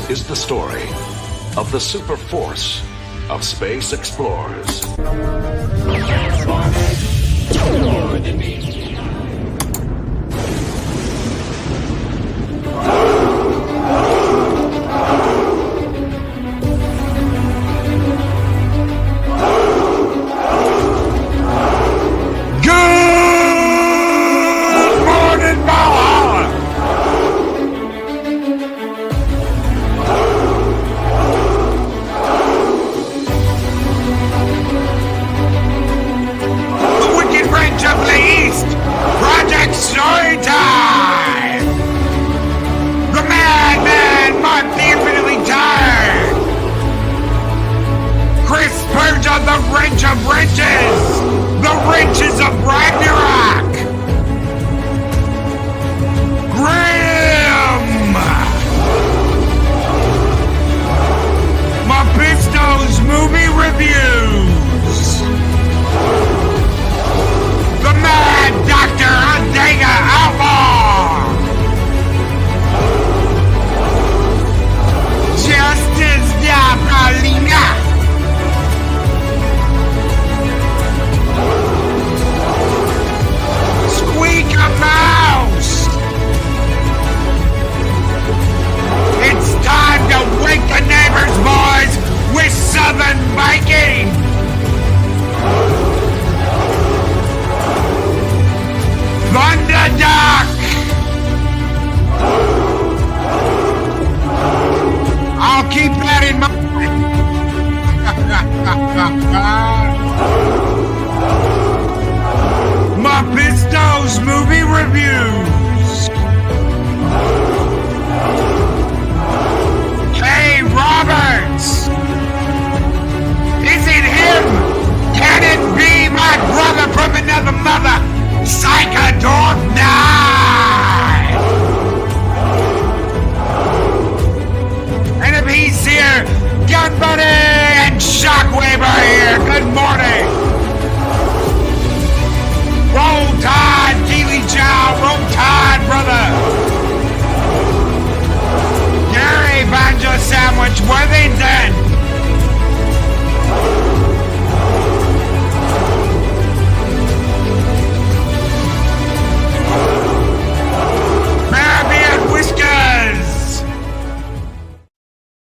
This is the story of the super force of space explorers.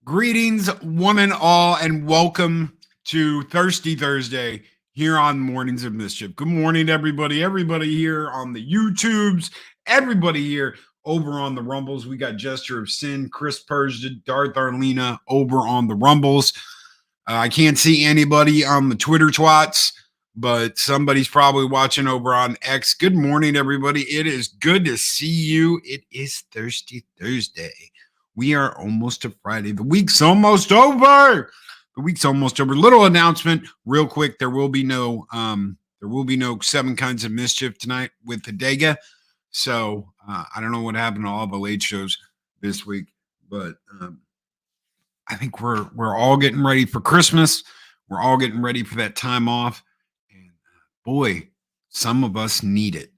Greetings, one and all, and welcome to Thirsty Thursday here on Mornings of Mischief. Good morning, everybody. Everybody here on the YouTubes, everybody here over on the Rumbles. We got Gesture of Sin, Chris Persia, Darth Arlena over on the Rumbles. I can't see anybody on the Twitter twats, but somebody's probably watching over on X. Good morning, everybody. It is good to see you. It is Thirsty Thursday. We are almost to Friday. The week's almost over. Little announcement, real quick. There will be no 7 Kinds of Mischief tonight with Bodega. So I don't know what happened to all the late shows this week, but I think we're all getting ready for Christmas. We're all getting ready for that time off, and boy, some of us need it.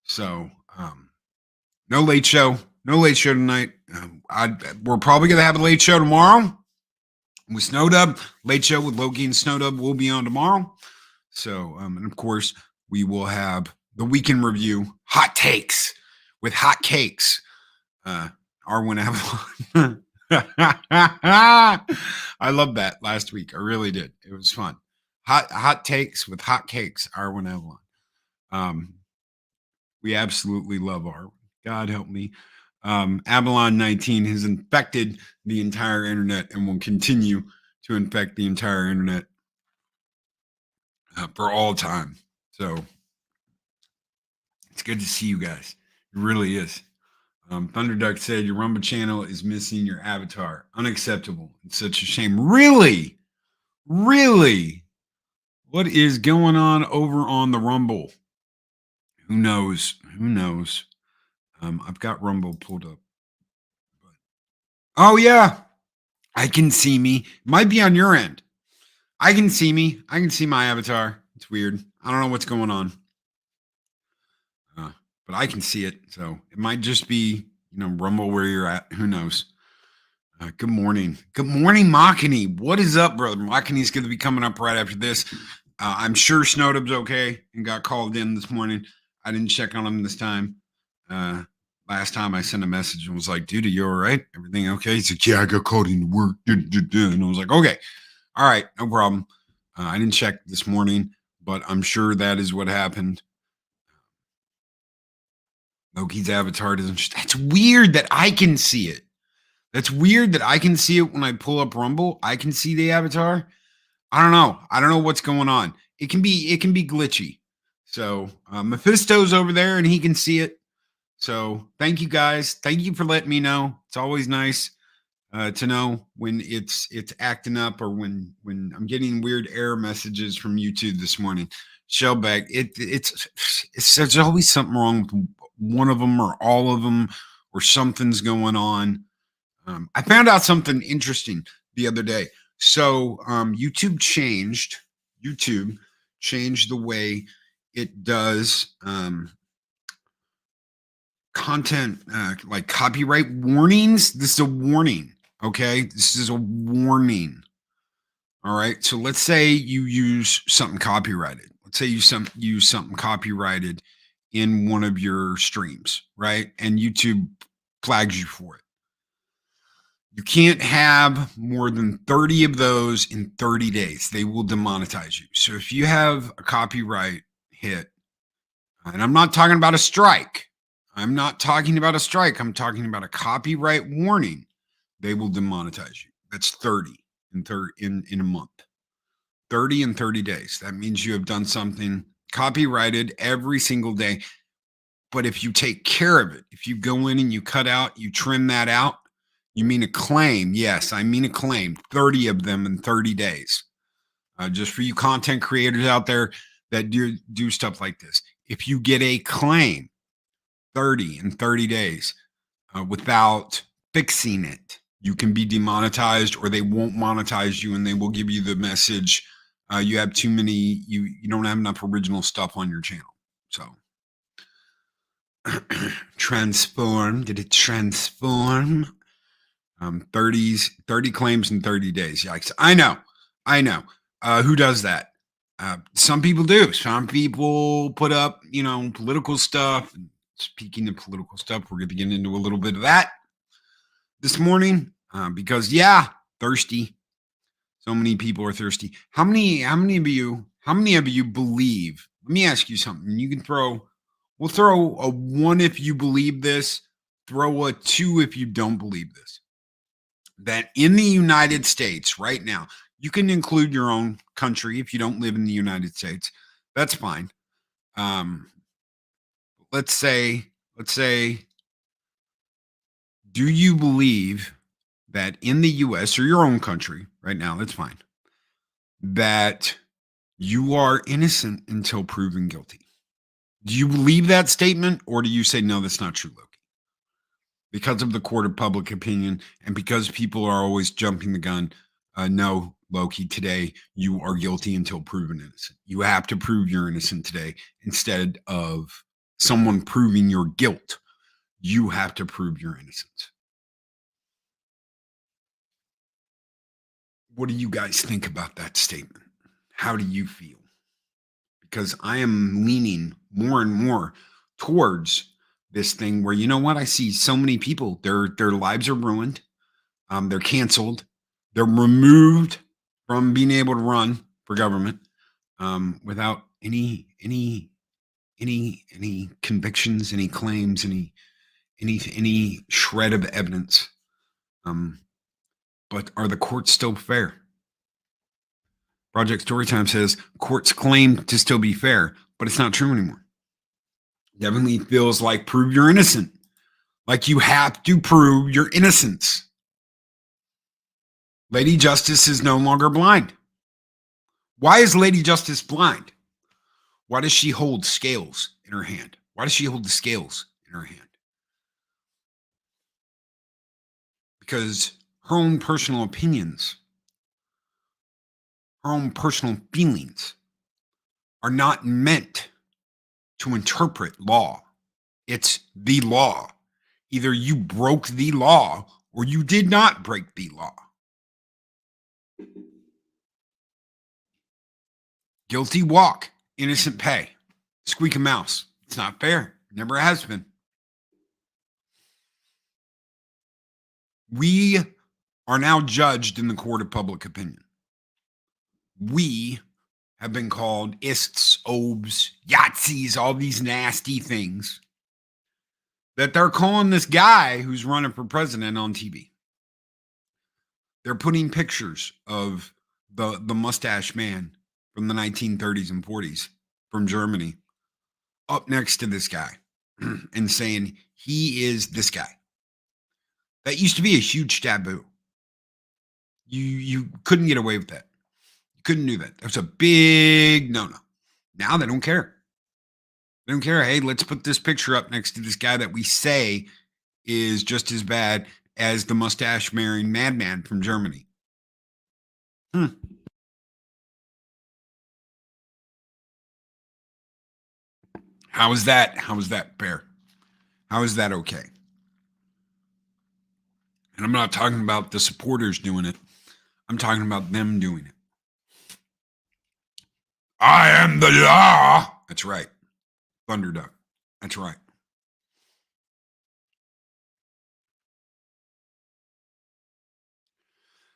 So no late show tonight. We're probably going to have a late show tomorrow with Snowdub. Late show with Loki and Snowdub will be on tomorrow. So, and of course, we will have the weekend review, hot takes with hot cakes. Arwen Avalon. I loved that last week. I really did. It was fun. Hot takes with hot cakes, Arwen Avalon. We absolutely love Arwen. God help me. Avalon 19 has infected the entire internet and will continue to infect the entire internet for all time. So it's good to see you guys. It really is. Thunderduck said your Rumble channel is missing your avatar. Unacceptable. It's such a shame. Really? What is going on over on the Rumble? Who knows? I've got Rumble pulled up. Oh, yeah. I can see me. It might be on your end. I can see me. I can see my avatar. It's weird. I don't know what's going on. But I can see it. So it might just be, Rumble where you're at. Who knows? Good morning. Good morning, Makani. What is up, brother? Makani's going to be coming up right after this. I'm sure Snowdub's okay and got called in this morning. I didn't check on him this time. Last time I sent a message and was like, dude, are you all right? Everything okay? He's like, yeah, I got called into work. And I was like, okay, all right, no problem. I didn't check this morning, but I'm sure that is what happened. Loki's avatar doesn't. That's weird that I can see it. That's weird that I can see it when I pull up Rumble. I can see the avatar. I don't know. I don't know what's going on. It can be glitchy. So Mephisto's over there and he can see it. So thank you guys. Thank you for letting me know. It's always nice to know when it's acting up or when I'm getting weird error messages from YouTube this morning. Shellback, it's there's always something wrong with one of them or all of them or something's going on. I found out something interesting the other day. So YouTube changed the way it does content like copyright warnings. This is a warning. Okay, this is a warning. All right. So let's say you use something copyrighted. Let's say you use something copyrighted in one of your streams, right? And YouTube flags you for it. You can't have more than 30 of those in 30 days. They will demonetize you. So if you have a copyright hit, and I'm not talking about a strike, I'm talking about a copyright warning, they will demonetize you. That's 30 in a month. 30 in 30 days. That means you have done something copyrighted every single day. But if you take care of it, if you go in and you cut out, you trim that out, you mean a claim? Yes, I mean a claim. 30 of them in 30 days. Just for you content creators out there that do stuff like this. If you get a claim 30 in 30 days without fixing it, you can be demonetized or they won't monetize you and they will give you the message you have too many, you don't have enough original stuff on your channel. So transform, did it transform? 30 claims in 30 days. Yikes. I know. Who does that? Some people do. Some people put up, political stuff. And speaking of political stuff, we're going to get into a little bit of that this morning because, thirsty. So many people are thirsty. How many of you believe? Let me ask you something. We'll throw a 1 if you believe this, throw a 2 if you don't believe this. That in the United States right now, you can include your own country if you don't live in the United States. That's fine. Let's say, do you believe that in the US or your own country right now, that's fine, that you are innocent until proven guilty? Do you believe that statement or do you say, no, that's not true, Loki? Because of the court of public opinion and because people are always jumping the gun, no, Loki, today you are guilty until proven innocent. You have to prove you're innocent today instead of someone proving your guilt. You have to prove your innocence. What do you guys think about that statement? How do you feel? Because I am leaning more and more towards this thing where, you know what, I see so many people, their lives are ruined. They're canceled. They're removed from being able to run for government without any convictions, any claims, any shred of evidence. But are the courts still fair? Project Storytime says courts claim to still be fair, but it's not true anymore. Definitely feels like prove you're innocent. Like you have to prove your innocence. Lady Justice is no longer blind. Why is Lady Justice blind? Why does she hold scales in her hand? Why does she hold the scales in her hand? Because her own personal opinions, her own personal feelings are not meant to interpret law. It's the law. Either you broke the law or you did not break the law. Guilty walk, innocent pay. Squeak a mouse. It's not fair. Never has been. We are now judged in the court of public opinion. We have been called ists, obes, Yahtzees, all these nasty things that they're calling this guy who's running for president on TV. They're putting pictures of the mustache man from the 1930s and 40s from Germany up next to this guy and saying he is this guy. That used to be a huge taboo. You couldn't get away with that. You couldn't do that. That was a big no-no. Now they don't care. They don't care. Hey, let's put this picture up next to this guy that we say is just as bad as the mustache-wearing madman from Germany. How is that? How is that fair? How is that okay? And I'm not talking about the supporters doing it. I'm talking about them doing it. I am the law. That's right. Thunderduck. That's right.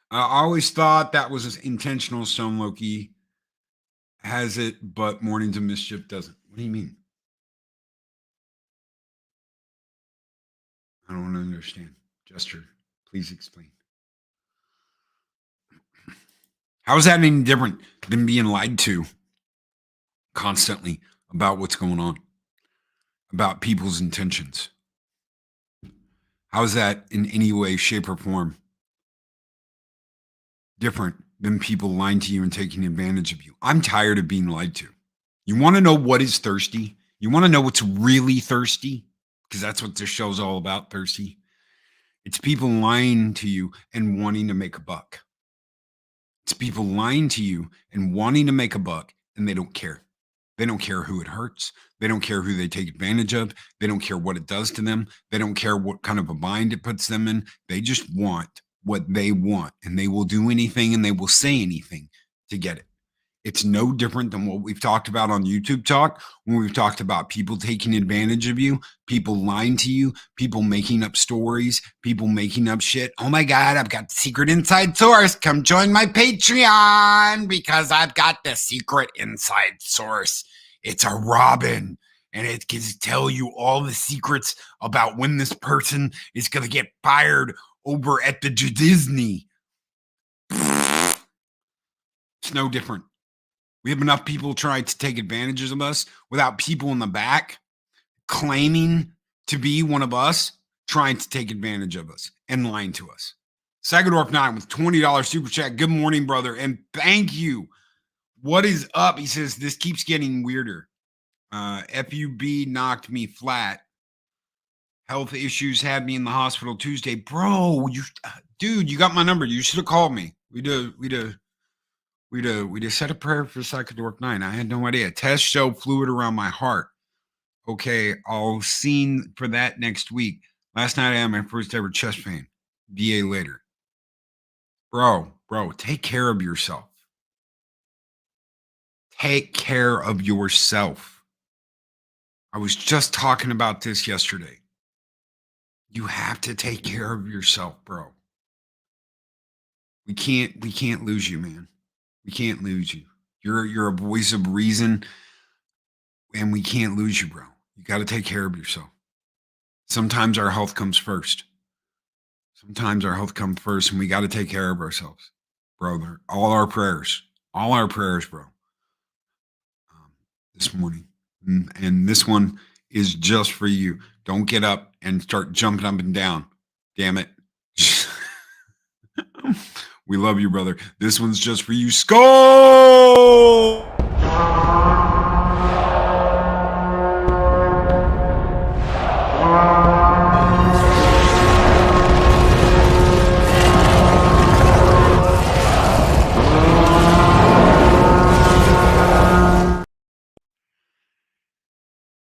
I always thought that was intentional. Stone Loki has it, but Mornings of Mischief doesn't. What do you mean? I don't understand. Jester, please explain. How is that any different than being lied to constantly about what's going on, about people's intentions? How is that in any way, shape, or form different than people lying to you and taking advantage of you? I'm tired of being lied to. You want to know what is thirsty? You want to know what's really thirsty? Because that's what this show's all about, thirsty. It's people lying to you and wanting to make a buck. It's people lying to you and wanting to make a buck, and they don't care. They don't care who it hurts. They don't care who they take advantage of. They don't care what it does to them. They don't care what kind of a bind it puts them in. They just want what they want, and they will do anything and they will say anything to get it. It's no different than what we've talked about on YouTube Talk when we've talked about people taking advantage of you, people lying to you, people making up stories, people making up shit. Oh my God, I've got the secret inside source. Come join my Patreon because I've got the secret inside source. It's a Robin, and it can tell you all the secrets about when this person is going to get fired over at the Disney. It's no different. We have enough people trying to take advantages of us without people in the back claiming to be one of us, trying to take advantage of us and lying to us. Sagadorf 9 with $20 super chat. Good morning, brother. And thank you. What is up? He says, this keeps getting weirder. FUB knocked me flat. Health issues had me in the hospital Tuesday. Bro, dude, you got my number. You should have called me. We'd have said a prayer for Psychodork 9. I had no idea. Test show fluid around my heart. Okay, I'll scene for that next week. Last night I had my first ever chest pain. VA later. Bro, take care of yourself. Take care of yourself. I was just talking about this yesterday. You have to take care of yourself, bro. We can't lose you, man. We can't lose you. You're a voice of reason, and we can't lose you, bro. You got to take care of yourself. Sometimes our health comes first. And we got to take care of ourselves, brother. All our prayers, bro, this morning. And this one is just for you. Don't get up and start jumping up and down. Damn it. We love you, brother. This one's just for you. Skull!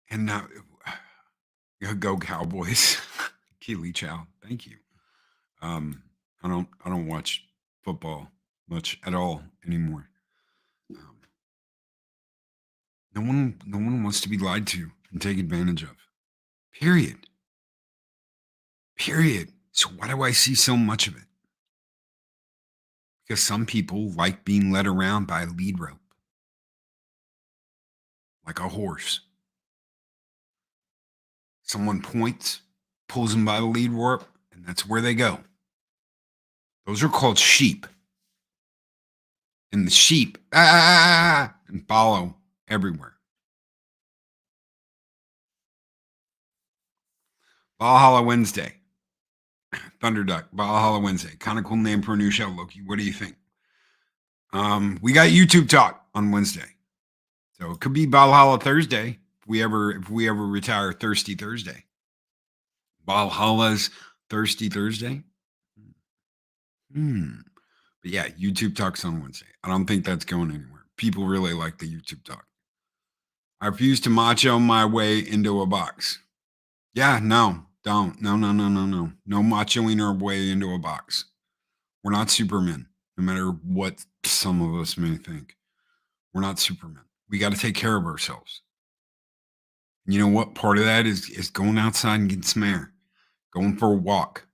And now, go Cowboys. Keely Chow. Thank you. Um, I don't watch football much at all anymore. Um, no one wants to be lied to and take advantage of. Period. Period. So why do I see so much of it? Because some people like being led around by a lead rope, like a horse. Someone points, pulls them by the lead rope, and that's where they go. Those are called sheep. And the sheep and follow everywhere. Valhalla Wednesday. Thunderduck, Valhalla Wednesday. Kind of cool name for a new show, Loki. What do you think? We got YouTube talk on Wednesday. So it could be Valhalla Thursday if we ever retire Thirsty Thursday. Valhalla's Thirsty Thursday. But yeah, YouTube talks on Wednesday. I don't think that's going anywhere. People really like the YouTube talk. I refuse to macho my way into a box. Yeah, no, don't. No. No machoing our way into a box. We're not Supermen, no matter what some of us may think. We're not Supermen. We got to take care of ourselves. And you know what? Part of that is going outside and getting some air, going for a walk,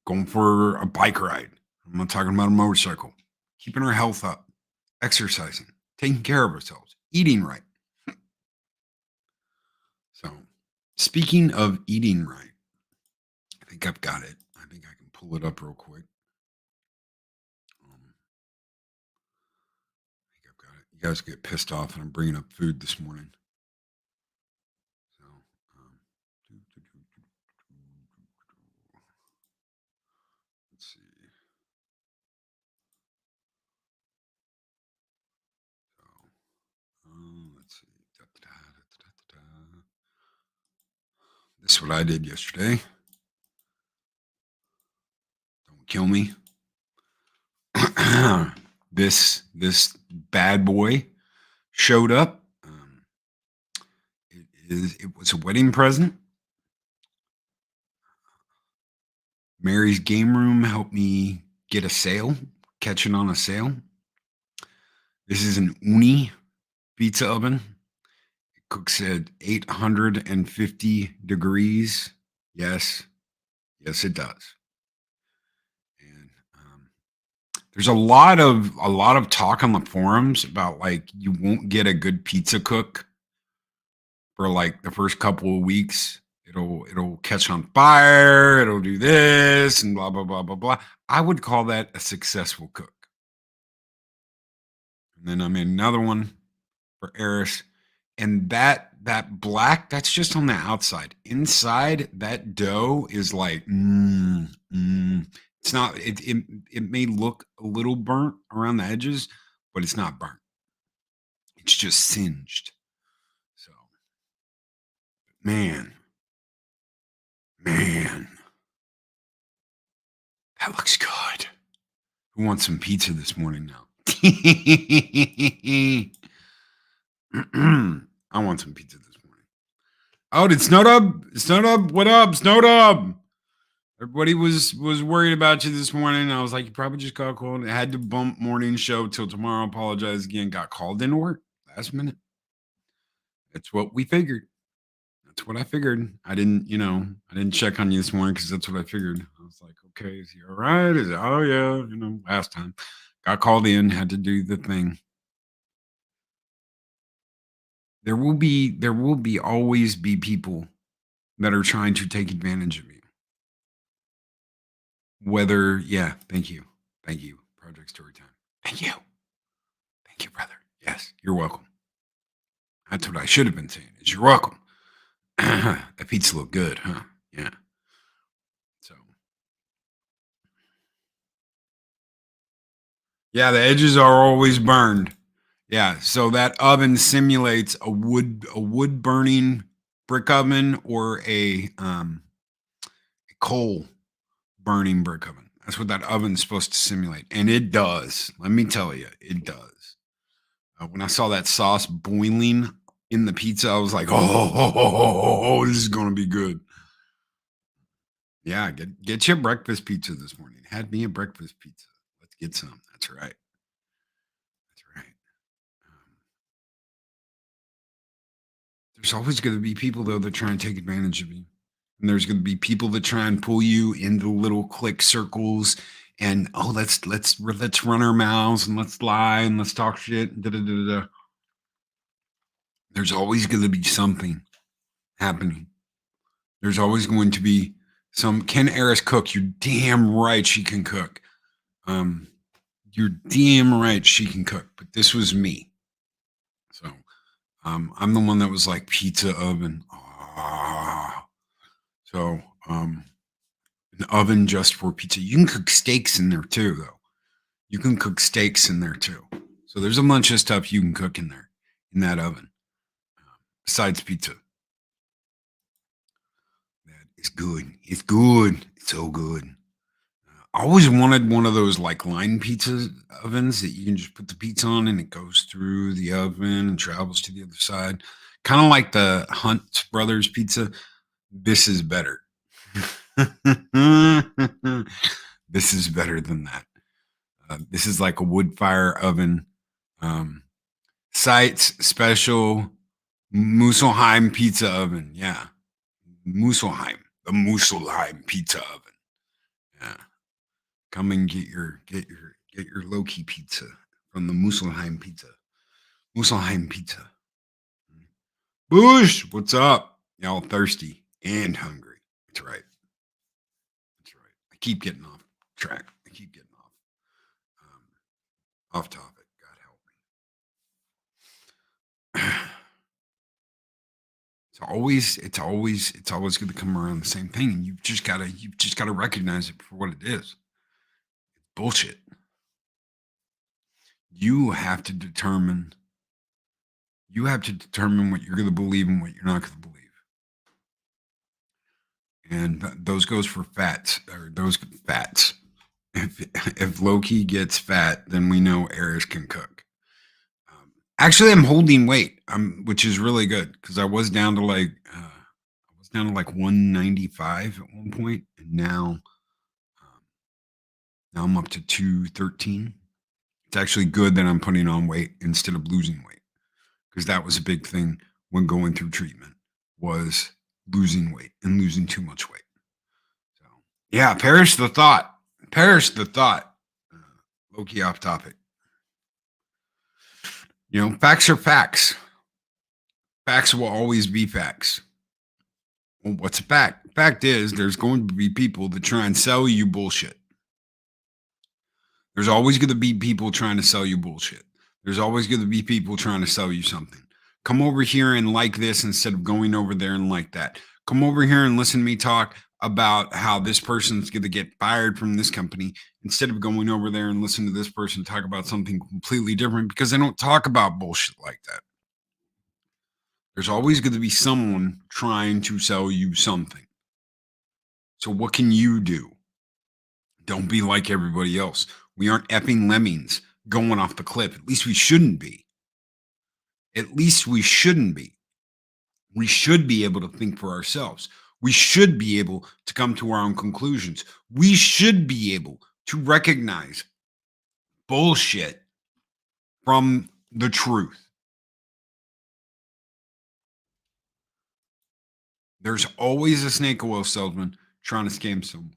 going for a bike ride. I'm not talking about a motorcycle. Keeping our health up, exercising, taking care of ourselves, eating right. So, speaking of eating right, I think I've got it. I think I can pull it up real quick. I think I've got it. You guys get pissed off, and I'm bringing up food this morning. So, let's see. Let's see. This is what I did yesterday. Don't kill me. this bad boy showed up. It was a wedding present. Mary's Game Room helped me get a sale, catch it on a sale. This is an Uni pizza oven. It cooks at 850 degrees. Yes, it does. And there's a lot of talk on the forums about like you won't get a good pizza cook for like the first couple of weeks. It'll catch on fire. It'll do this and blah blah blah blah blah. I would call that a successful cook. And then I made another one for Eris, and that black, that's just on the outside. Inside, that dough is like it's not. It may look a little burnt around the edges, but it's not burnt. It's just singed. So, man, that looks good. Who wants some pizza this morning now? I want some pizza this morning. Oh, did Snowdub? Snowdub, what up, Snowdub? Everybody was worried about you this morning. I was like, you probably just got cold. I had to bump morning show till tomorrow. Apologize again. Got called into work last minute. That's what we figured. That's what I figured. I didn't check on you this morning because that's what I figured. I was like, okay, is he all right? Is it? Oh yeah, last time got called in, had to do the thing. There will be always be people that are trying to take advantage of you. Thank you. Project Storytime. Thank you, brother. Yes, you're welcome. That's what I should have been saying. Is you're welcome. That pizza look good, huh? Yeah. So, yeah, the edges are always burned. Yeah, so that oven simulates a wood burning brick oven or a coal burning brick oven. That's what that oven's supposed to simulate, and it does. Let me tell you, it does. When I saw that sauce boiling in the pizza, I was like, oh, this is gonna be good. Yeah, get you a breakfast pizza this morning. Had me a breakfast pizza. Let's get some. That's right. That's right. Um, there's always going to be people though that try and take advantage of you, and there's going to be people that try and pull you into little click circles. And oh, let's run our mouths and let's lie and let's talk shit. And da, da, da, da, da. There's always going to be something happening. There's always going to be some. Can Eris cook? You're damn right she can cook. Um, you're damn right she can cook. But this was me. So I'm the one that was like pizza oven. Ah. So an oven just for pizza. You can cook steaks in there too, though. You can cook steaks in there too. So there's a bunch of stuff you can cook in there in that oven besides pizza. That is good. It's good. It's so good. I always wanted one of those like line pizza ovens that you can just put the pizza on and it goes through the oven and travels to the other side. Kind of like the Hunt Brothers pizza. This is better. This is better than that. This is like a wood fire oven. Um, Sites special Musselheim pizza oven. Yeah. Musselheim. The Musselheim pizza oven. Yeah. Come and get your Loki pizza from the Musselheim pizza. Musselheim pizza. Bush, what's up? Y'all thirsty and hungry. That's right. That's right. I keep getting off track. I keep getting off topic. God help me. It's always going to come around the same thing, and you've just gotta recognize it for what it is. Bullshit. You have to determine. You have to determine what you're going to believe and what you're not going to believe. And those goes for fats or those fats. If Loki gets fat, then we know Eris can cook. Actually, I'm holding weight, which is really good because I was down to like 195 at one point, and now I'm up to 213. It's actually good that I'm putting on weight instead of losing weight because that was a big thing when going through treatment was losing weight and losing too much weight. So yeah, perish the thought. Perish the thought. Low-key off topic. Facts are facts. Facts will always be facts. Well, what's a fact? Fact is, there's going to be people that try and sell you bullshit. There's always going to be people trying to sell you bullshit. There's always going to be people trying to sell you something. Come over here and like this instead of going over there and like that. Come over here and listen to me talk about how this person's going to get fired from this company instead of going over there and listen to this person talk about something completely different because they don't talk about bullshit like that. There's always going to be someone trying to sell you something. So what can you do? Don't be like everybody else. We aren't effing lemmings going off the cliff. At least we shouldn't be. At least we shouldn't be. We should be able to think for ourselves. We should be able to come to our own conclusions. We should be able to recognize bullshit from the truth. There's always a snake oil salesman trying to scam someone.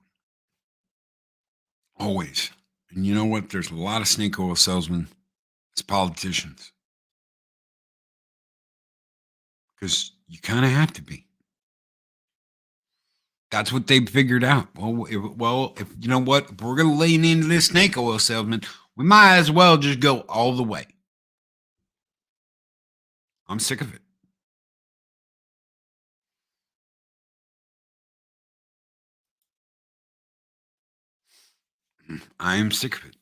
Always. And you know what? There's a lot of snake oil salesmen as politicians. Because you kind of have to be. That's what they figured out. If you know what, if we're going to lean into this snake oil salesman, we might as well just go all the way. I'm sick of it. I am sick of it.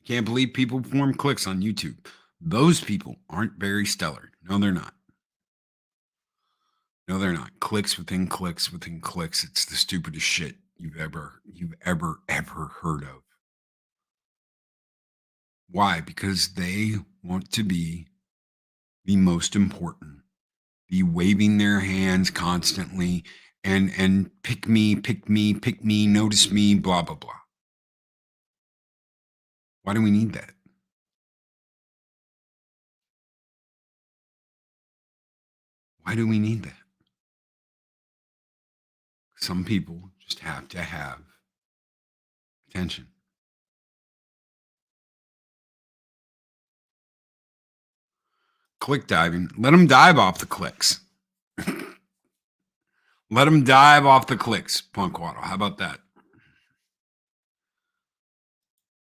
Can't believe people form cliques on YouTube. Those people aren't very stellar. No, they're not. No, they're not. Clicks within clicks within clicks. It's the stupidest shit you've ever heard of. Why? Because they want to be the most important, be waving their hands constantly and pick me, notice me, blah, blah, blah. Why do we need that? Why do we need that? Some people just have to have attention. Click diving. Let them dive off the clicks. Let them dive off the clicks, Punk Waddle. How about that?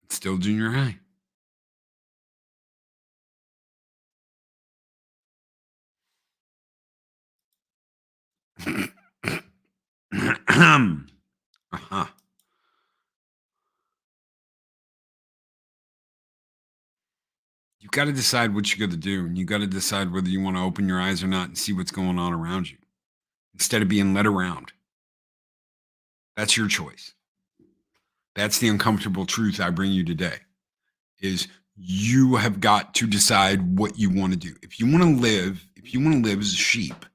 It's still junior high. Uh-huh. You got to decide what you're going to do, and you got to decide whether you want to open your eyes or not and see what's going on around you instead of being led around. That's your choice. That's the uncomfortable truth I bring you today, is you have got to decide what you want to do. If you want to live as a sheep,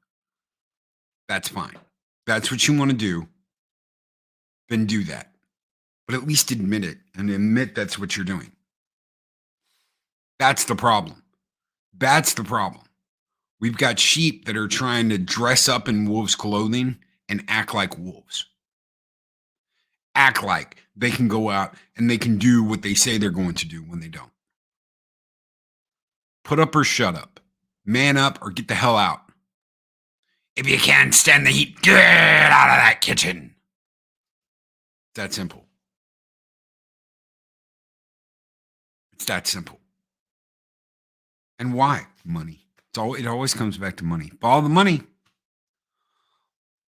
that's fine. That's what you want to do, then do that. But at least admit it and admit that's what you're doing. That's the problem. That's the problem. We've got sheep that are trying to dress up in wolves' clothing and act like wolves. Act like they can go out and they can do what they say they're going to do when they don't. Put up or shut up. Man up or get the hell out. If you can't stand the heat, get out of that kitchen. It's that simple. It's that simple. And why? Money. It always comes back to money. Follow the money.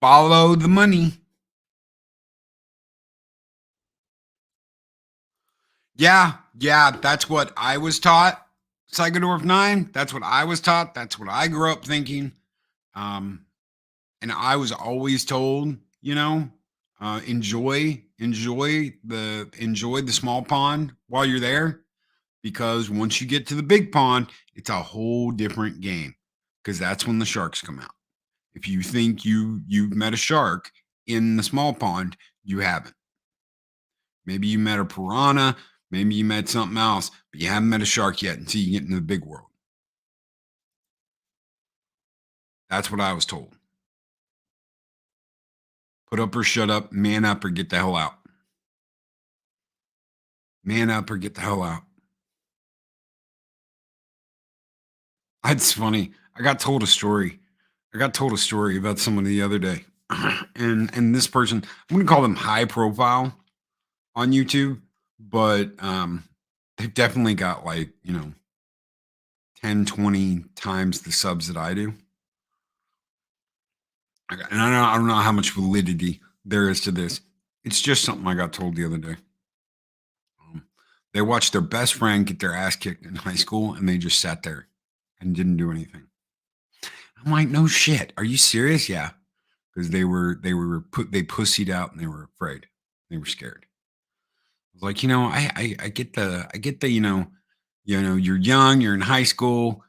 Follow the money. Yeah, that's what I was taught. Psychodorf 9, that's what I was taught. That's what I grew up thinking. And I was always told, enjoy the small pond while you're there, because once you get to the big pond, it's a whole different game, because that's when the sharks come out. If you think you've met a shark in the small pond, you haven't. Maybe you met a piranha, maybe you met something else, but you haven't met a shark yet until you get into the big world. That's what I was told. Put up or shut up, man up or get the hell out. Man up or get the hell out. It's funny. I got told a story about someone the other day. and this person, I'm going to call them high profile on YouTube, but they've definitely got 10, 20 times the subs that I do. And I don't know how much validity there is to this. It's just something I got told the other day. They watched their best friend get their ass kicked in high school, and they just sat there and didn't do anything. I'm like, no shit. Are you serious? Yeah, because they pussied out and they were afraid. They were scared. I was like, I get the you're young, you're in high school.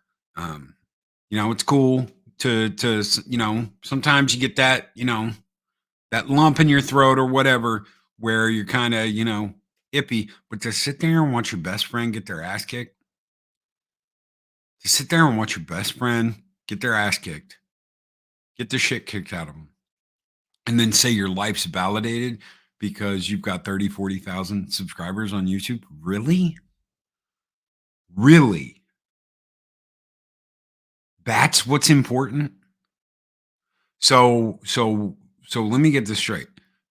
It's cool to sometimes you get that, that lump in your throat or whatever, where you're kind of, ippy, but to sit there and watch your best friend get their ass kicked, get their ass kicked, get the shit kicked out of them, and then say your life's validated because you've got 30, 40,000 subscribers on YouTube. Really? That's what's important. So let me get this straight.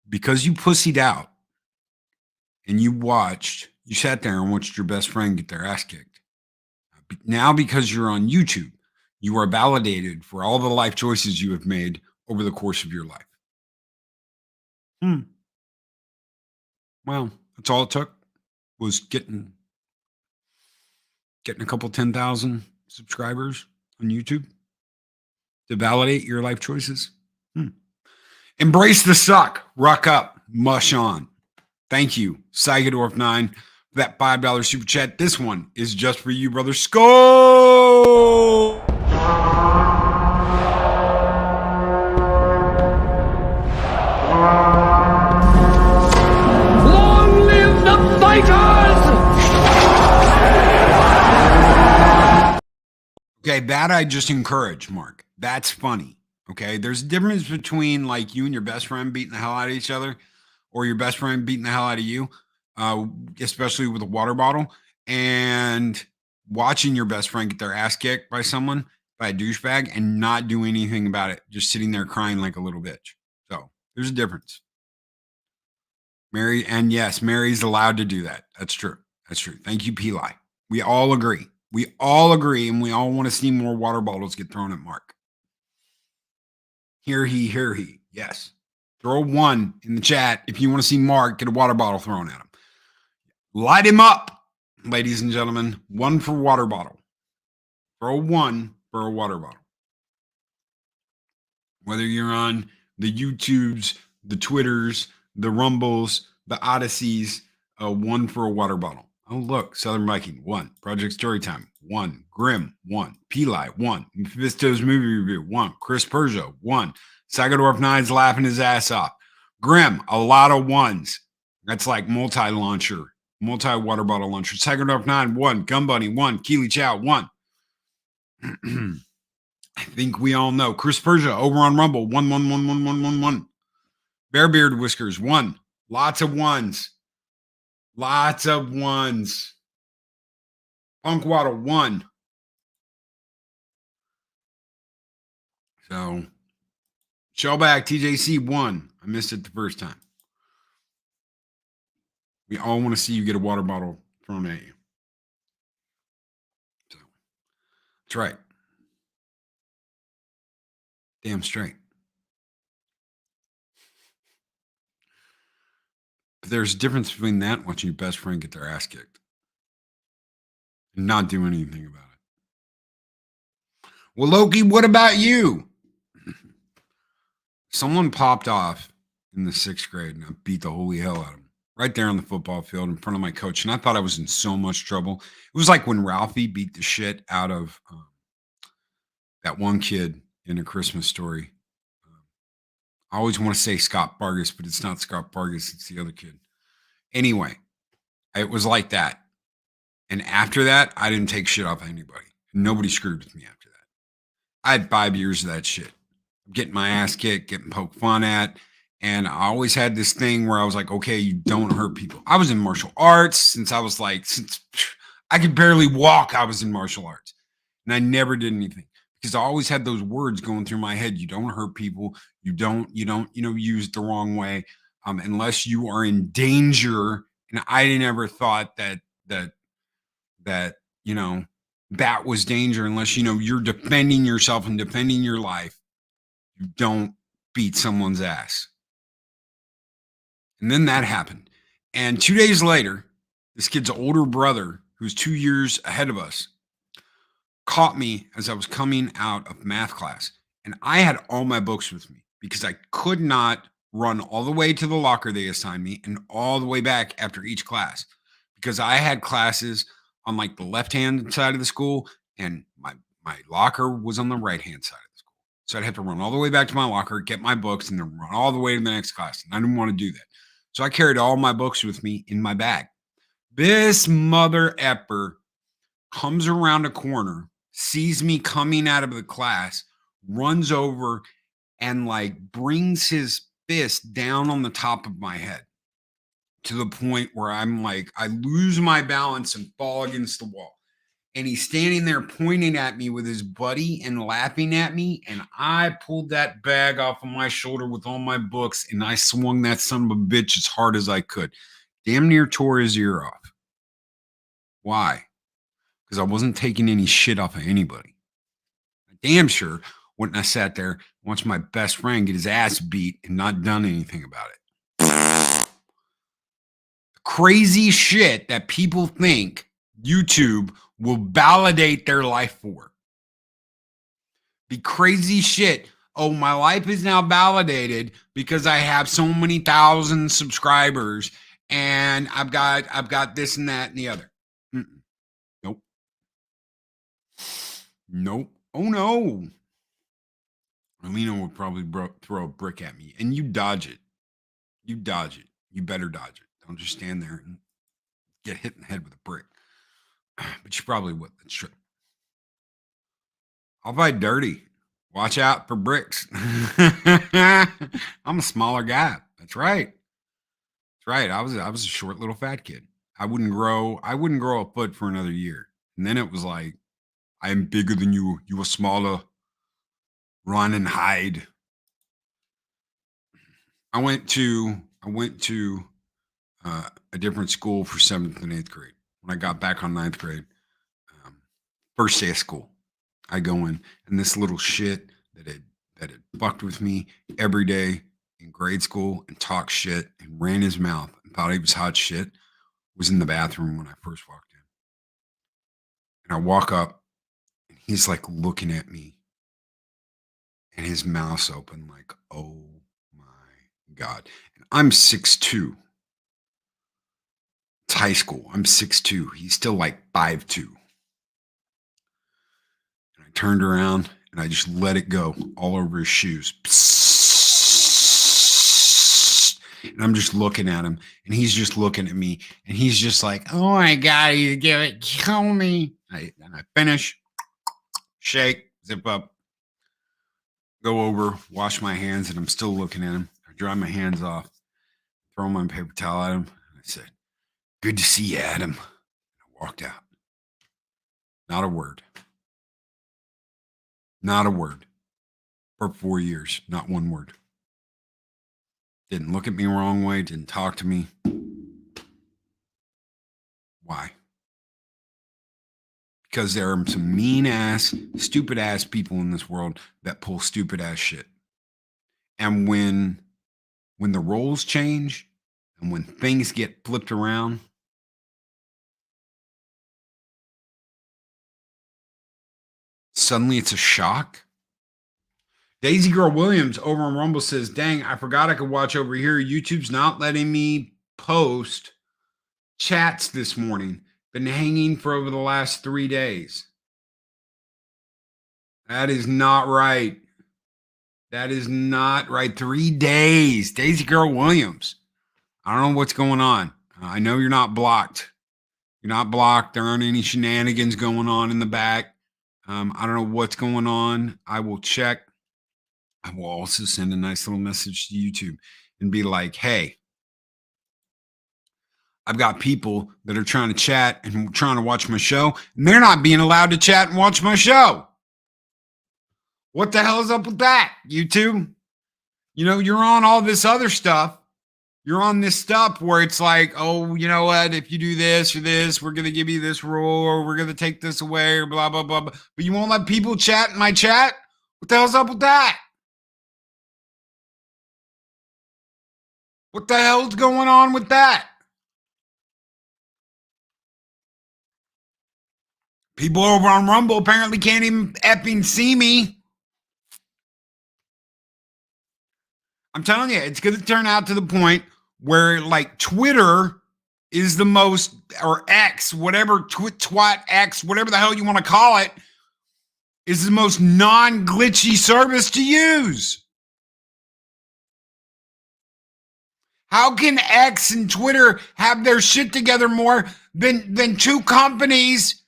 Because you pussied out and you sat there and watched your best friend get their ass kicked. Now, because you're on YouTube, you are validated for all the life choices you have made over the course of your life. Well, that's all it took, was getting a couple 10,000 subscribers on YouTube to validate your life choices. Embrace the suck, ruck up, mush on. Thank you, Psychodorf 9, for that $5 super chat. This one is just for you, brother. Skull! that I just encourage, Mark. That's funny. Okay, there's a difference between like you and your best friend beating the hell out of each other, or your best friend beating the hell out of you, uh, especially with a water bottle, and watching your best friend get their ass kicked by someone, by a douchebag, and not do anything about it, just sitting there crying like a little bitch. So there's a difference. Mary, and yes, Mary's allowed to do that. That's true. That's true. Thank you, Peli. We all agree. We all agree, and we all want to see more water bottles get thrown at Mark. Hear he, hear he. Yes. Throw one in the chat if you want to see Mark get a water bottle thrown at him. Light him up, ladies and gentlemen. One for water bottle. Throw one for a water bottle. Whether you're on the YouTubes, the Twitters, the Rumbles, the Odysseys, one for a water bottle. Oh, look, Southern Viking, one. Project Storytime, one. Grim, one. Peli, one. Mephisto's Movie Review, one. Chris Persia, one. Sagadorf Nine's laughing his ass off. Grim, a lot of ones. That's like multi-launcher, multi-water bottle launcher. Sagadorf Nine, one. Gun Bunny, one. Keely Chow, one. I think we all know. Chris Persia over on Rumble, one, one, one, one, one, one, one. Bearbeard Whiskers, one. Lots of ones. Lots of ones. Punk Waddle, one. So, Shellback TJC, one. I missed it the first time. We all want to see you get a water bottle thrown at you. So, that's right. Damn straight. But there's a difference between that and watching your best friend get their ass kicked and not do anything about it. Well, Loki, what about you? Someone popped off in the 6th grade and I beat the holy hell out of him right there on the football field in front of my coach. And I thought I was in so much trouble. It was like when Ralphie beat the shit out of that one kid in A Christmas Story. I always want to say Scott Vargas, but it's not Scott Vargas. It's the other kid. Anyway, it was like that. And after that, I didn't take shit off anybody. Nobody screwed with me after that. I had 5 years of that shit. Getting my ass kicked, getting poked fun at. And I always had this thing where I was like, okay, you don't hurt people. I was in martial arts since I could barely walk. I was in martial arts and I never did anything because I always had those words going through my head. You don't hurt people. You don't, use it the wrong way unless you are in danger. And I never thought that, that was danger unless, you're defending yourself and defending your life. You don't beat someone's ass. And then that happened. And 2 days later, this kid's older brother, who's 2 years ahead of us, caught me as I was coming out of math class. And I had all my books with me because I could not run all the way to the locker they assigned me and all the way back after each class because I had classes on like the left-hand side of the school and my locker was on the right-hand side of the school. So I'd have to run all the way back to my locker, get my books, and then run all the way to the next class. And I didn't want to do that. So I carried all my books with me in my bag. This mother effer comes around a corner, sees me coming out of the class, runs over and like brings his fist down on the top of my head to the point where I'm like, I lose my balance and fall against the wall. And he's standing there pointing at me with his buddy and laughing at me. And I pulled that bag off of my shoulder with all my books and I swung that son of a bitch as hard as I could. Damn near tore his ear off. Why? Because I wasn't taking any shit off of anybody. I damn sure wouldn't I sat there and watched my best friend get his ass beat and not done anything about it. Crazy shit that people think YouTube will validate their life for. Be crazy shit. Oh, my life is now validated because I have so many thousand subscribers and I've got this and that and the other. Nope. Nope. Oh no. Alina will probably throw a brick at me and you dodge it. You dodge it. You better dodge it. Don't just stand there and get hit in the head with a brick. But you probably would. That's true. I'll fight dirty. Watch out for bricks. I'm a smaller guy. That's right. That's right. I was a short little fat kid. I wouldn't grow a foot for another year. And then it was like, I am bigger than you. You are smaller. Run and hide. I went to a different school for 7th and 8th grade. When I got back on 9th grade, first day of school, I go in, and this little shit that had fucked with me every day in grade school and talked shit and ran his mouth and thought he was hot shit was in the bathroom when I first walked in. And I walk up, and he's like looking at me, and his mouth's open like, oh my God. And I'm 6'2". It's high school. I'm 6'2". He's still like 5'2". And I turned around and I just let it go all over his shoes. And I'm just looking at him, and he's just looking at me, and he's just like, oh my God, he's gonna kill me. And I finish, shake, zip up, go over, wash my hands, and I'm still looking at him. I dry my hands off, throw my paper towel at him, and I said, good to see you, Adam. I walked out. Not a word. Not a word. For 4 years, not one word. Didn't look at me the wrong way, didn't talk to me. Why? Because there are some mean ass, stupid ass people in this world that pull stupid ass shit. And when the roles change and when things get flipped around, suddenly it's a shock. Daisy Girl Williams over on Rumble says, dang, I forgot I could watch over here. YouTube's not letting me post chats this morning. Been hanging for over the last 3 days. That is not right. That is not right. 3 days. Daisy Girl Williams. I don't know what's going on. I know you're not blocked. You're not blocked. There aren't any shenanigans going on in the back. I don't know what's going on. I will check. I will also send a nice little message to YouTube and be like, hey, I've got people that are trying to chat and trying to watch my show, and they're not being allowed to chat and watch my show. What the hell is up with that, YouTube? You know, you're on all this other stuff. You're on this stuff where it's like, oh, you know what? If you do this or this, we're going to give you this rule, or we're going to take this away, or blah, blah, blah, blah. But you won't let people chat in my chat? What the hell's up with that? What the hell's going on with that? People over on Rumble apparently can't even effing see me. I'm telling you, it's going to turn out to the point where like Twitter is the most, or X, whatever, twat X, whatever the hell you want to call it, is the most non-glitchy service to use. How can X and Twitter have their shit together more than two companies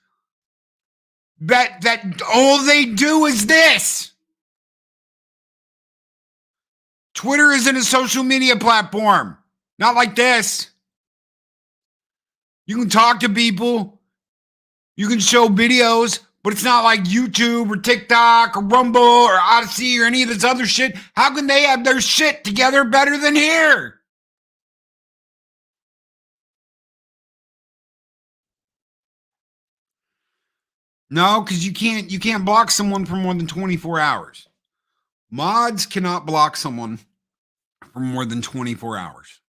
that all they do is this? Twitter isn't a social media platform. Not like this. You can talk to people. You can show videos, but it's not like YouTube or TikTok or Rumble or Odyssey or any of this other shit. How can they have their shit together better than here? No, because you can't block someone for more than 24 hours. Mods cannot block someone for more than 24 hours.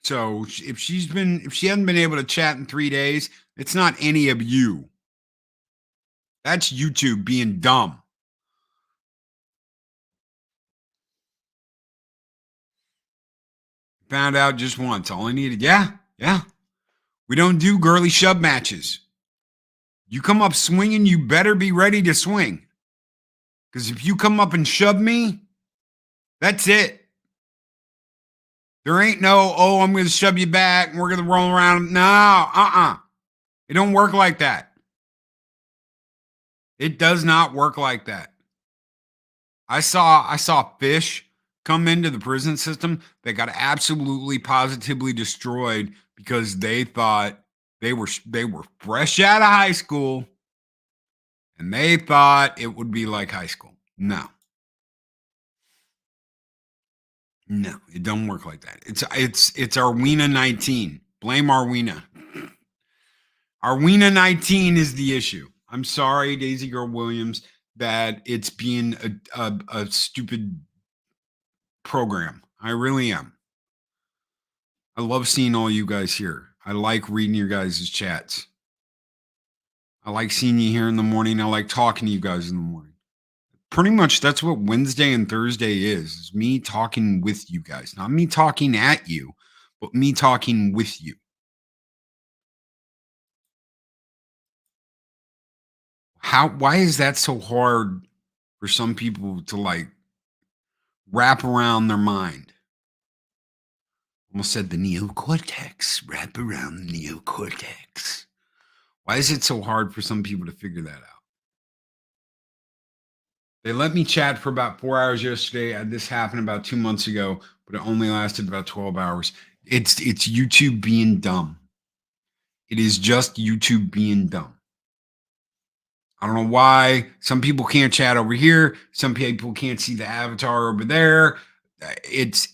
So if she hasn't been able to chat in 3 days, it's not any of you. That's YouTube being dumb. Found out just once. All I needed. Yeah. We don't do girly shove matches. You come up swinging, you better be ready to swing. Because if you come up and shove me, that's it. There ain't no, oh, I'm going to shove you back and we're going to roll around. No, It don't work like that. It does not work like that. I saw fish come into the prison system that got absolutely positively destroyed because they thought they were fresh out of high school and they thought it would be like high school. No. No, it don't work like that. It's Arwena 19. Blame Arwena. Arwena 19 is the issue. I'm sorry, Daisy Girl Williams, that it's being a stupid program. I really am. I love seeing all you guys here. I like reading your guys' chats. I like seeing you here in the morning. I like talking to you guys in the morning. Pretty much that's what Wednesday and Thursday is me talking with you guys. Not me talking at you, but me talking with you. Why is that so hard for some people to like wrap around their mind? Almost said the neocortex, wrap around the neocortex. Why is it so hard for some people to figure that out? They let me chat for about 4 hours yesterday. This happened about 2 months ago, but it only lasted about 12 hours. It's YouTube being dumb. It is just YouTube being dumb. I don't know why some people can't chat over here. Some people can't see the avatar over there. It's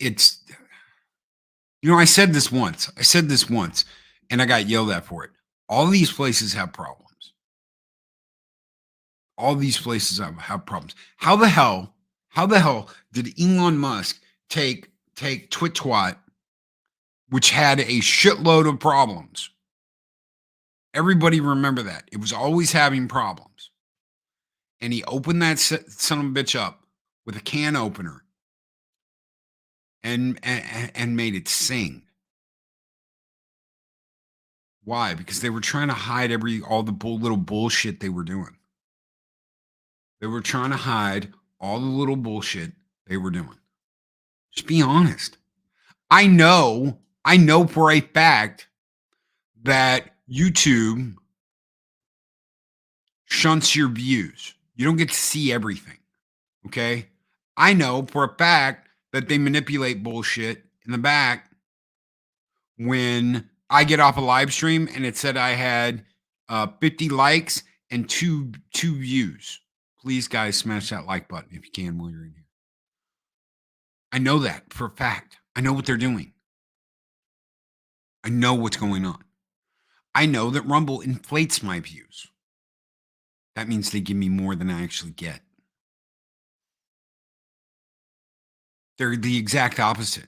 I said this once. And I got yelled at for it. All these places have problems. All these places have problems. How the hell did Elon Musk take TwitTwat, which had a shitload of problems? Everybody remember that. It was always having problems. And he opened that son of a bitch up with a can opener and made it sing. Why? Because they were trying to hide all the little bullshit they were doing. They were trying to hide all the little bullshit they were doing. Just be honest. I know for a fact that YouTube shunts your views. You don't get to see everything. Okay? I know for a fact that they manipulate bullshit in the back when I get off a live stream and it said I had 50 likes and two views. Please, guys, smash that like button if you can while you're in here. I know that for a fact. I know what they're doing. I know what's going on. I know that Rumble inflates my views. That means they give me more than I actually get. They're the exact opposite.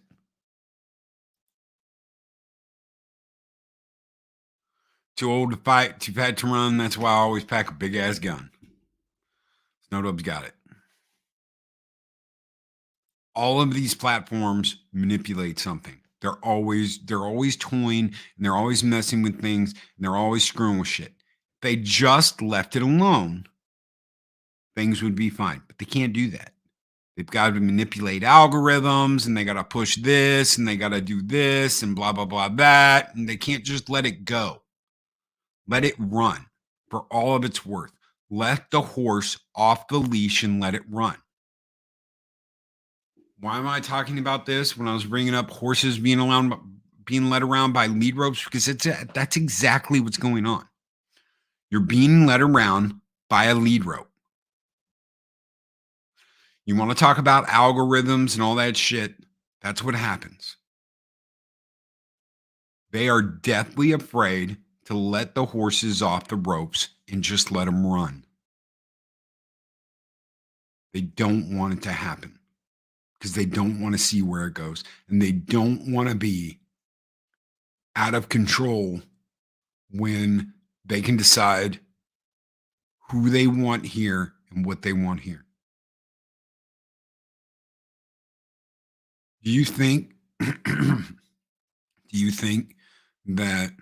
Too old to fight, too fat to run. That's why I always pack a big ass gun. Snowdub's got it. All of these platforms manipulate something. They're always toying and they're always messing with things and they're always screwing with shit. If they just left it alone, things would be fine. But they can't do that. They've got to manipulate algorithms and they got to push this and they got to do this and blah, blah, blah, that. And they can't just let it go. Let it run for all of its worth. Let the horse off the leash and let it run. Why am I talking about this when I was bringing up horses being led around by lead ropes? Because that's exactly what's going on. You're being led around by a lead rope. You want to talk about algorithms and all that shit? That's what happens. They are deathly afraid to let the horses off the ropes and just let them run. They don't want it to happen because they don't want to see where it goes. And they don't want to be out of control when they can decide who they want here and what they want here. Do you think that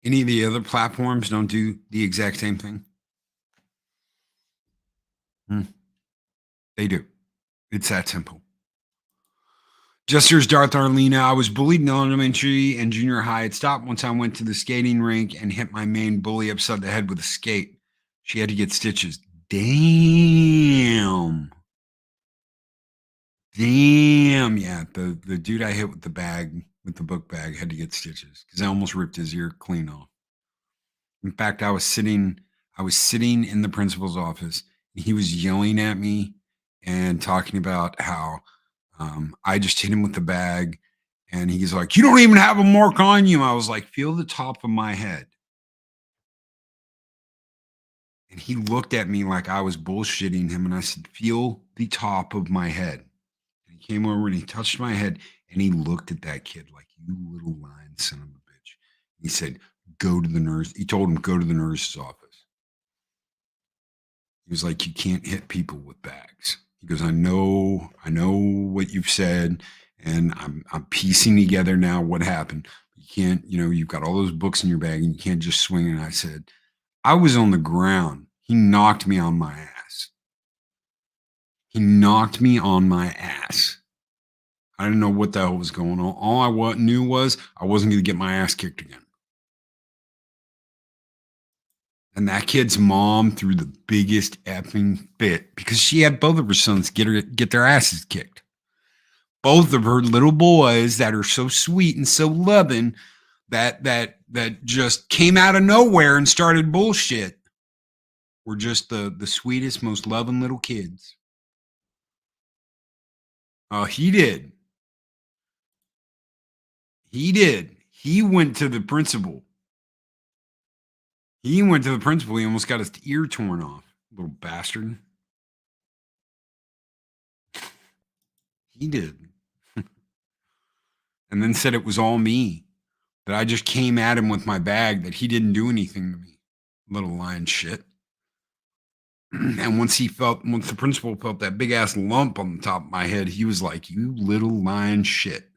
any of the other platforms don't do the exact same thing? They do. It's that simple. Jester's Darth Arlena. I was bullied in elementary and junior high. It stopped once I went to the skating rink and hit my main bully upside the head with a skate. She had to get stitches. Damn. Damn. Yeah. The dude I hit with the bag, with the book bag, had to get stitches because I almost ripped his ear clean off. In fact, I was sitting in the principal's office and he was yelling at me and talking about how I just hit him with the bag. And he's like, "You don't even have a mark on you." I was like, "Feel the top of my head." And he looked at me like I was bullshitting him. And I said, "Feel the top of my head." And he came over and he touched my head and he looked at that kid like, "You little lying son of a bitch." He said, "Go to the nurse." He told him, "Go to the nurse's office." He was like, "You can't hit people with bags." He goes, I know what you've said, and I'm piecing together now what happened. You can't, you've got all those books in your bag and you can't just swing it." And I said, "I was on the ground. He knocked me on my ass. He knocked me on my ass. I didn't know what the hell was going on. All knew was I wasn't going to get my ass kicked again." And that kid's mom threw the biggest effing fit because she had both of her sons get their asses kicked. Both of her little boys that are so sweet and so loving that just came out of nowhere and started bullshit were just the sweetest, most loving little kids. He did. He did. He went to the principal. He went to the principal. He almost got his ear torn off. Little bastard. He did. And then said it was all me. That I just came at him with my bag, that he didn't do anything to me. Little lying shit. And once the principal felt that big ass lump on the top of my head, he was like, "You little lying shit."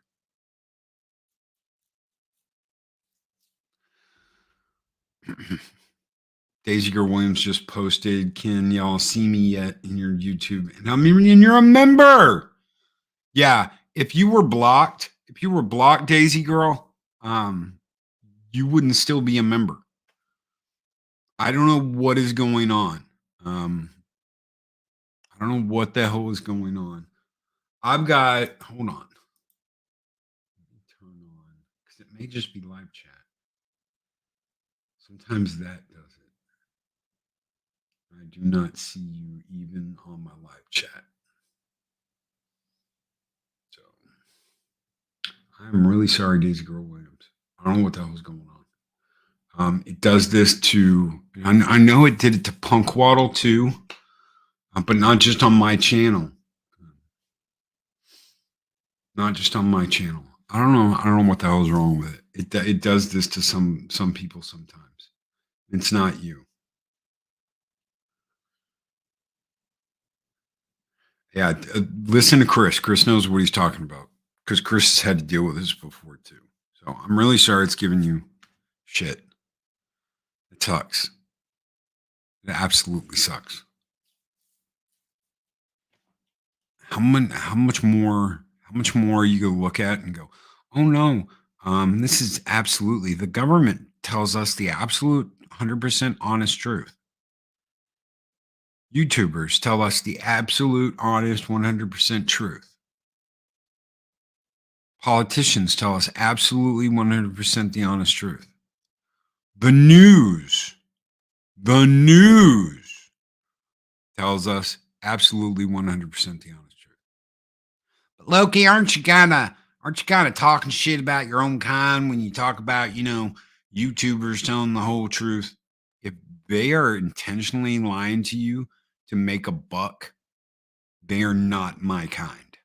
Daisy Girl Williams just posted, "Can y'all see me yet in your YouTube?" And I'm even, you're a member. Yeah. If you were blocked, Daisy Girl, you wouldn't still be a member. I don't know what is going on. I don't know what the hell is going on. Hold on. Let me turn on, because it may just be live chat. Sometimes that does it. I do not see you even on my live chat. So I'm really sorry, Daisy Girl Williams. I don't know what the hell is going on. It does this to, I know it did it to Punk Waddle too, but not just on my channel. Not just on my channel. I don't know what the hell is wrong with it. It does this to some people sometimes. It's not you. Yeah, listen to Chris. Chris knows what he's talking about because Chris has had to deal with this before too. So I'm really sorry it's giving you shit. It sucks. It absolutely sucks. How much more are you gonna look at and go, "Oh no, this is absolutely, the government tells us the absolute 100% honest truth. YouTubers tell us the absolute honest 100% truth. Politicians tell us absolutely 100% the honest truth. The news tells us absolutely 100% the honest truth." But Loki, aren't you kind of talking shit about your own kind when you talk about, YouTubers telling the whole truth? If they are intentionally lying to you to make a buck, they are not my kind.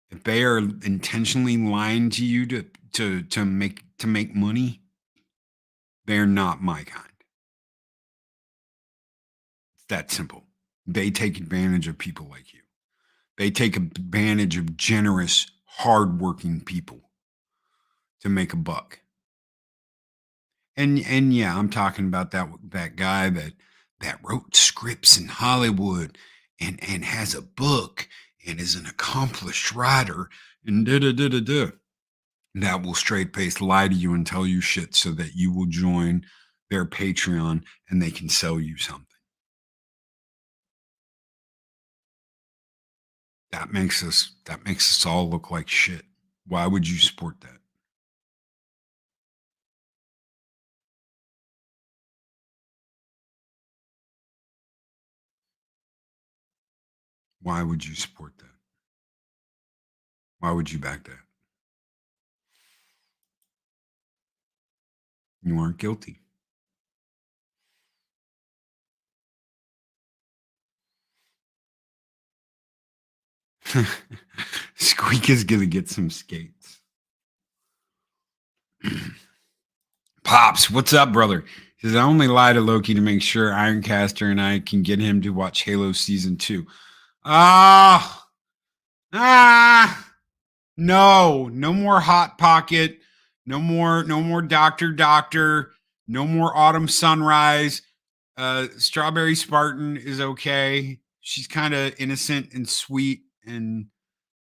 If they are intentionally lying to you to make money, they're not my kind. It's that simple. They take advantage of people like you. They take advantage of generous, hardworking people to make a buck. And yeah, I'm talking about that guy that wrote scripts in Hollywood and has a book and is an accomplished writer and da da da da da. That will straight face lie to you and tell you shit so that you will join their Patreon and they can sell you something. That makes us all look like shit. Why would you support that? Why would you support that? Why would you back that? You aren't guilty. Squeak is gonna get some skates. Pops, what's up, brother? He says, I only lie to Loki to make sure Ironcaster and I can get him to watch Halo season 2. Ah, no more Hot Pocket, no more Doctor, no more Autumn Sunrise. Strawberry Spartan is okay. She's kind of innocent and sweet and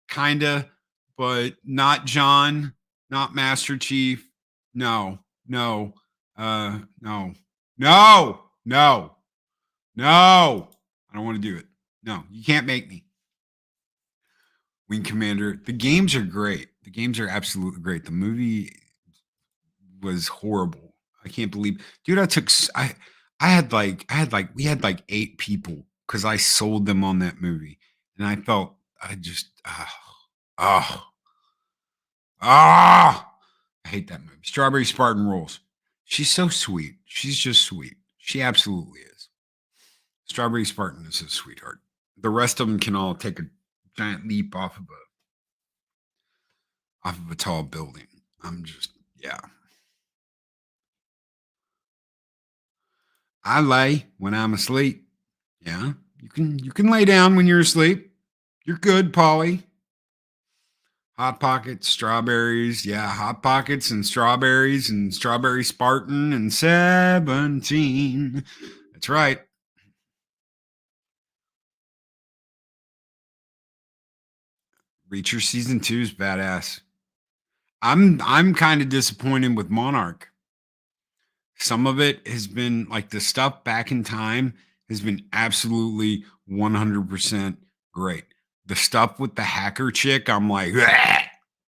kinda, but not John, not Master Chief. No, no, no, no, no, no. I don't want to do it. No, you can't make me. Wing Commander. The games are great. The games are absolutely great. The movie was horrible. I can't believe, dude. We had like 8 people because I sold them on that movie, and I just oh I hate that movie. Strawberry Spartan rules. She's so sweet. She's just sweet. She absolutely is. Strawberry Spartan is a sweetheart. The rest of them can all take a giant leap off of a tall building. I'm just, yeah. I lay when I'm asleep. Yeah. You can lay down when you're asleep. You're good, Polly. Hot Pockets, strawberries. Yeah, Hot Pockets and Strawberry Spartan and 17. That's right. Reacher season 2 is badass. I'm kind of disappointed with Monarch. Some of it has been like the stuff back in time has been absolutely 100% great. The stuff with the hacker chick, I'm like,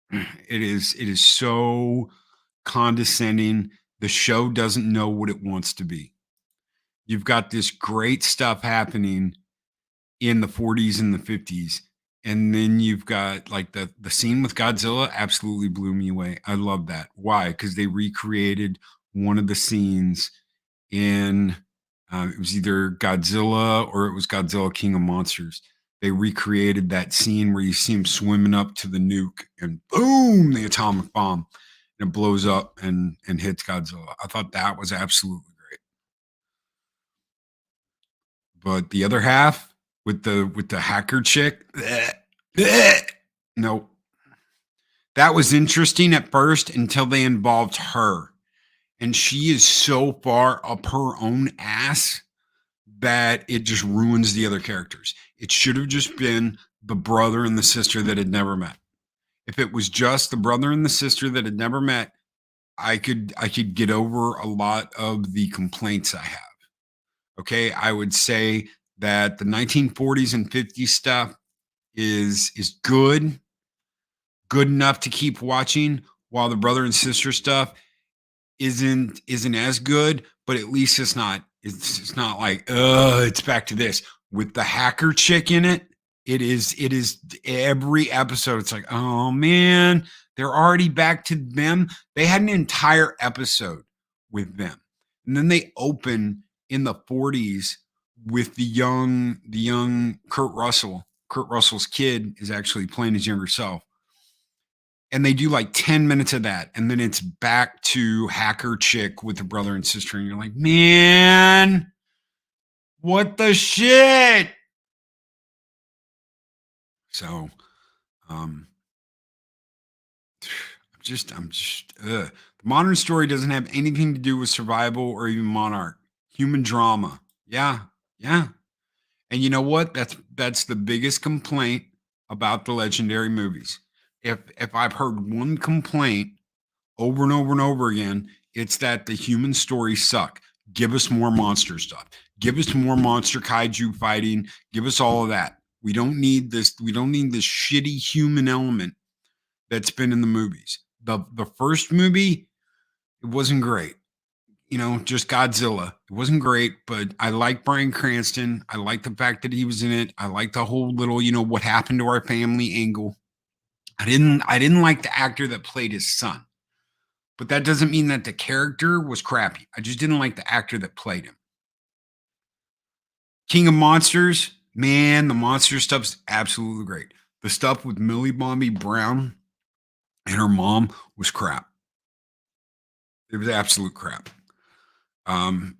it is so condescending. The show doesn't know what it wants to be. You've got this great stuff happening in the 40s and the 50s. And then you've got like the scene with Godzilla absolutely blew me away. I love that. Why? Because they recreated one of the scenes in it was either Godzilla or it was Godzilla King of Monsters. They recreated that scene where you see him swimming up to the nuke and boom, the atomic bomb, and it blows up and hits Godzilla. I thought that was absolutely great. But the other half with the hacker chick, nope. That was interesting at first until they involved her. And she is so far up her own ass that it just ruins the other characters. It should have just been the brother and the sister that had never met. If it was just the brother and the sister that had never met, I could get over a lot of the complaints I have. Okay, I would say that the 1940s and 50s stuff is good enough to keep watching, while the brother and sister stuff isn't as good, but at least it's not like it's back to this with the hacker chick in it. It is every episode. It's like, oh man, they're already back to them. They had an entire episode with them, and then they open in the 40s with the young Kurt Russell. Kurt Russell's kid is actually playing his younger self, and they do like 10 minutes of that, and then it's back to hacker chick with the brother and sister, and you're like, man, what the shit? So um I'm just the modern story doesn't have anything to do with survival or even monarch. Human drama. Yeah. Yeah. And you know what? That's the biggest complaint about the legendary movies. If I've heard one complaint over and over and over again, It's that the human stories suck. Give us more monster stuff. Give us more monster kaiju fighting. Give us all of that. We don't need this. We don't need this shitty human element that's been in the movies. The first movie, it wasn't great. Just Godzilla. It wasn't great, but I like Bryan Cranston. I like the fact that he was in it. I like the whole little, what happened to our family angle. I didn't like the actor that played his son. But that doesn't mean that the character was crappy. I just didn't like the actor that played him. King of Monsters, man, the monster stuff's absolutely great. The stuff with Millie Bobby Brown and her mom was crap. It was absolute crap. And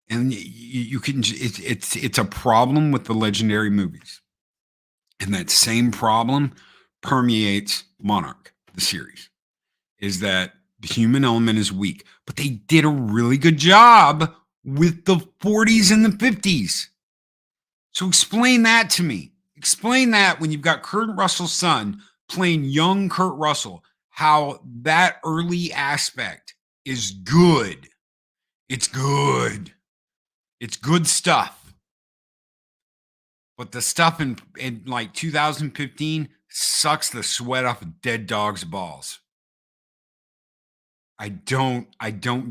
you can, it's a problem with the legendary movies. And that same problem permeates Monarch, the series, is that the human element is weak, but they did a really good job with the 40s and the 50s. So explain that to me. Explain that when you've got Kurt Russell's son playing young Kurt Russell, how that early aspect is good. It's good. It's good stuff. But the stuff in like 2015 sucks the sweat off a dead dog's balls. I don't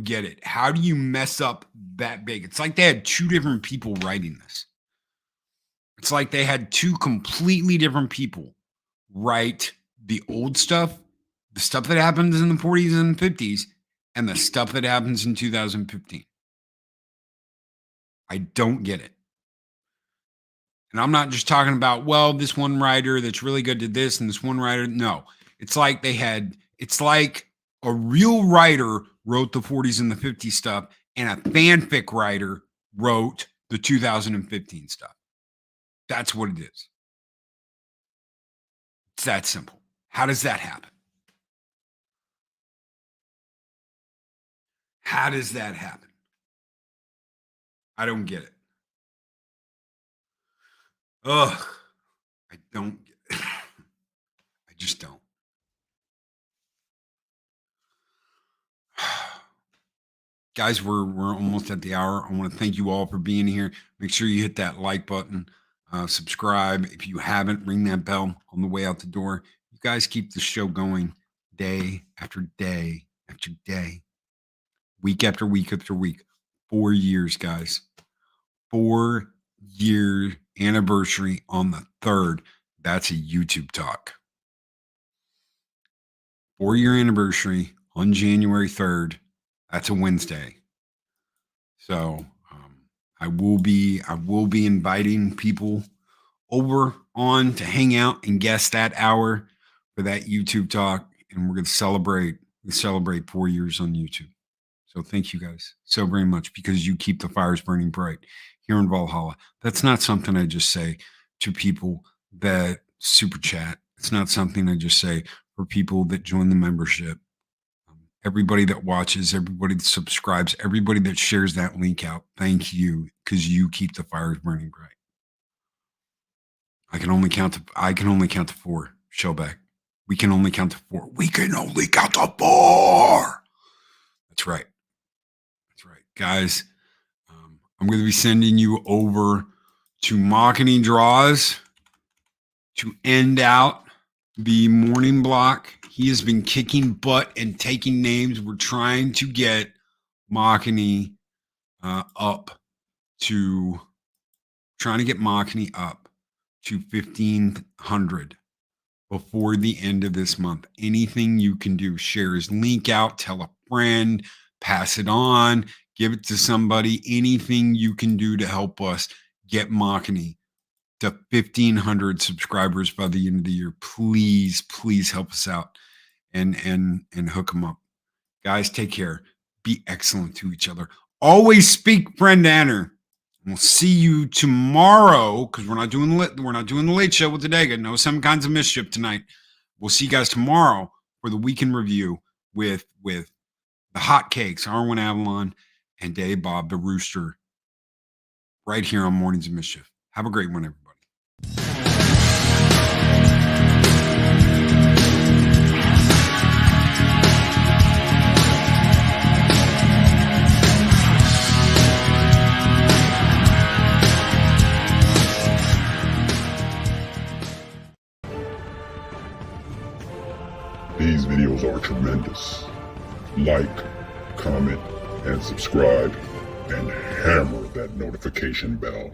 get it. How do you mess up that big? It's like they had two different people writing this. It's like they had two completely different people write the old stuff, the stuff that happens in the 40s and 50s, and the stuff that happens in 2015. I don't get it. And I'm not just talking about, well, this one writer that's really good did this and this one writer. No, it's like it's like a real writer wrote the 40s and the 50s stuff, and a fanfic writer wrote the 2015 stuff. That's what it is. It's that simple. How does that happen? How does that happen? I don't get it. Ugh. I don't get it. I just don't. Guys, we're almost at the hour. I want to thank you all for being here. Make sure you hit that like button, subscribe. If you haven't, ring that bell on the way out the door. You guys keep the show going day after day after day, week after week after week. 4 years, guys. 4-year anniversary on the 3rd. That's a YouTube talk. 4-year anniversary on January 3rd. That's a Wednesday. So I will be inviting people over on to hang out and guest that hour for that YouTube talk. And we're going to celebrate 4 years on YouTube. So thank you guys so very much, because you keep the fires burning bright here in Valhalla. That's not something I just say to people that super chat. It's not something I just say for people that join the membership. Everybody that watches, everybody that subscribes, everybody that shares that link out, thank you, because you keep the fires burning bright. I can only count to 4. Showback. We can only count to 4. We can only count to 4. That's right. That's right, guys. I'm going to be sending you over to Machini Draws to end out the morning block. He has been kicking butt and taking names. We're trying to get Machini up to 1,500 before the end of this month. Anything you can do, share his link out, tell a friend, pass it on, give it to somebody. Anything you can do to help us get Machini to 1,500 subscribers by the end of the year. Please help us out and hook them up. Guys, take care. Be excellent to each other. Always speak friend to enter. We'll see you tomorrow, because we're not doing the late show with the Dega. No 7 Kinds of Mischief tonight. We'll see you guys tomorrow for the weekend review with the hotcakes, Arwen Avalon and Dave Bob the Rooster, right here on Mornings of Mischief. Have a great one, everybody. These videos are tremendous. Like, comment, and subscribe, and hammer that notification bell.